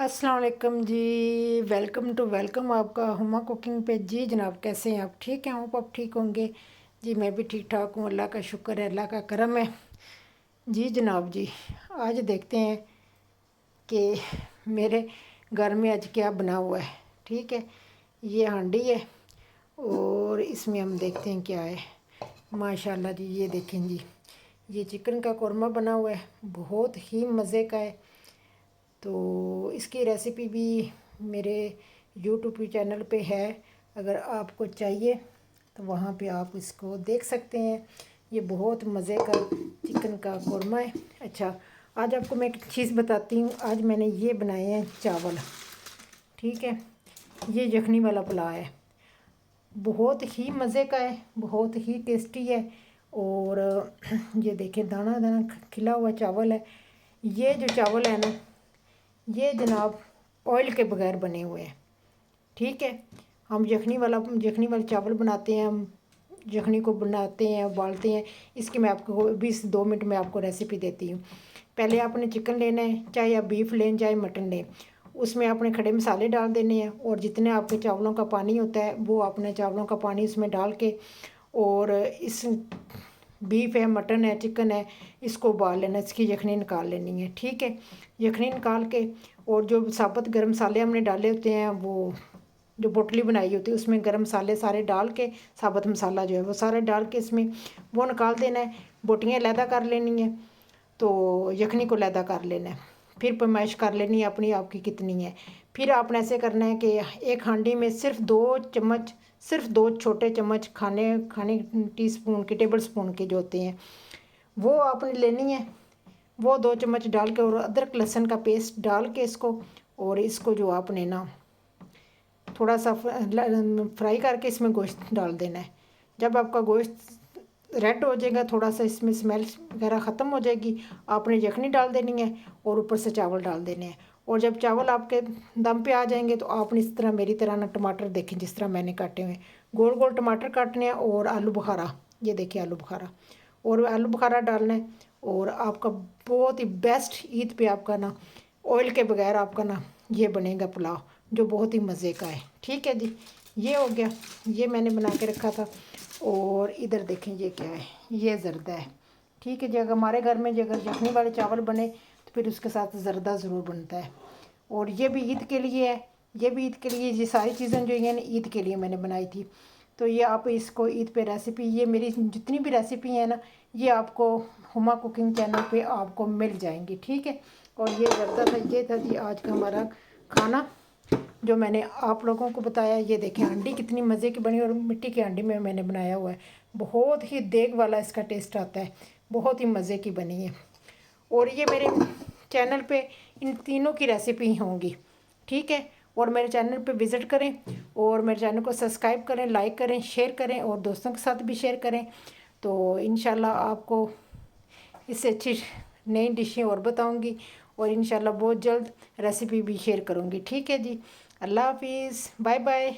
अस्सलाम वालेकुम जी। वेलकम आपका हुमा कुकिंग पे। जी जनाब, कैसे हैं आप? ठीक हैं? होप आप ठीक होंगे। जी मैं भी ठीक ठाक हूँ, अल्लाह का शुक्र है, अल्लाह का करम है। जी जनाब जी, आज देखते हैं कि मेरे घर में आज क्या बना हुआ है। ठीक है, ये हांडी है और इसमें हम देखते हैं क्या है। माशाल्लाह जी, ये देखें जी, ये चिकन का कौरमा बना हुआ है, बहुत ही मज़े का है। तो इसकी रेसिपी भी मेरे यूट्यूब चैनल पे है, अगर आपको चाहिए तो वहाँ पे आप इसको देख सकते हैं। ये बहुत मज़े का चिकन का कौरमा है। अच्छा, आज आपको मैं एक चीज़ बताती हूँ। आज मैंने ये बनाए हैं चावल। ठीक है, ये यखनी वाला पुलाव है, बहुत ही मज़े का है, बहुत ही टेस्टी है। और ये देखें, दाना दाना खिला हुआ चावल है। ये जो चावल है ना, ये जनाब ऑयल के बगैर बने हुए हैं। ठीक है, हम यखनी वाले चावल बनाते हैं, हम यखनी को बनाते हैं, उबालते हैं। इसकी मैं आपको 2 मिनट में आपको रेसिपी देती हूँ। पहले आपने चिकन लेना है, चाहे आप बीफ लें चाहे मटन लें। उसमें आपने खड़े मसाले डाल देने हैं और जितने आपके चावलों का पानी होता है वो आपने चावलों का पानी उसमें डाल के, और इस बीफ है, मटन है, चिकन है, इसको उबाल लेना, इसकी यखनी निकाल लेनी है। ठीक है, यखनी निकाल के, और जो साबुत गर्म मसाले हमने डाले होते हैं, वो जो पोटली बनाई होती है उसमें गर्म मसाले सारे डाल के, साबुत मसाला जो है वो सारे डाल के इसमें वो निकाल देना है। बोटियाँ अलहदा कर लेनी है, तो यखनी को अलहदा कर लेना है। फिर पैमाइश कर लेनी है अपनी, आपकी कितनी है। फिर आपने ऐसे करना है कि एक हांडी में सिर्फ दो छोटे चम्मच खाने टीस्पून के, टेबल स्पून के जो होते हैं, वो आपने लेनी है। वो 2 चम्मच डाल के, और अदरक लहसुन का पेस्ट डाल के इसको, और इसको जो आपने ना थोड़ा सा फ्राई करके इसमें गोश्त डाल देना है। जब आपका गोश्त रेड हो जाएगा, थोड़ा सा इसमें स्मेल वगैरह ख़त्म हो जाएगी, आपने यखनी डाल देनी है और ऊपर से चावल डाल देने हैं। और जब चावल आपके दम पे आ जाएंगे तो आपने इस तरह, मेरी तरह ना, टमाटर देखें जिस तरह मैंने काटे हुए, गोल गोल टमाटर काटने हैं, और आलू बुखारा, ये देखिए आलू बुखारा, और आलू बुखारा डालना है। और आपका बहुत ही बेस्ट ईद पे आपका ना, ऑयल के बगैर आपका ना ये बनेगा पुलाव, जो बहुत ही मज़े का है। ठीक है जी, ये हो गया, ये मैंने बना के रखा था। और इधर देखें ये क्या है, ये ज़र्दा है। ठीक है जी, अगर हमारे घर में अगर यखनी वाले चावल बने तो फिर उसके साथ ज़र्दा ज़रूर बनता है। और ये भी ईद के लिए है, ये भी ईद के लिए, ये सारी चीज़ें जो हैं ईद के लिए मैंने बनाई थी। तो ये आप इसको ईद पे रेसिपी, ये मेरी जितनी भी रेसिपी है ना, ये आपको हुमा कुकिंग चैनल पे आपको मिल जाएंगी। ठीक है, और ये ज़र्दा था, ये था जी आज का हमारा खाना जो मैंने आप लोगों को बताया। ये देखें हांडी कितनी मज़े की बनी, और मिट्टी की हांडी में मैंने बनाया हुआ है, बहुत ही देग वाला इसका टेस्ट आता है, बहुत ही मज़े की बनी है। और ये मेरे चैनल पे इन तीनों की रेसिपी होंगी। ठीक है, और मेरे चैनल पे विज़िट करें, और मेरे चैनल को सब्सक्राइब करें, लाइक करें, शेयर करें, और दोस्तों के साथ भी शेयर करें। तो इंशाल्लाह आपको इससे अच्छी नई डिशें और बताऊंगी, और इंशाल्लाह बहुत जल्द रेसिपी भी शेयर करूंगी। ठीक है जी, अल्लाह हाफिज़, बाय बाय।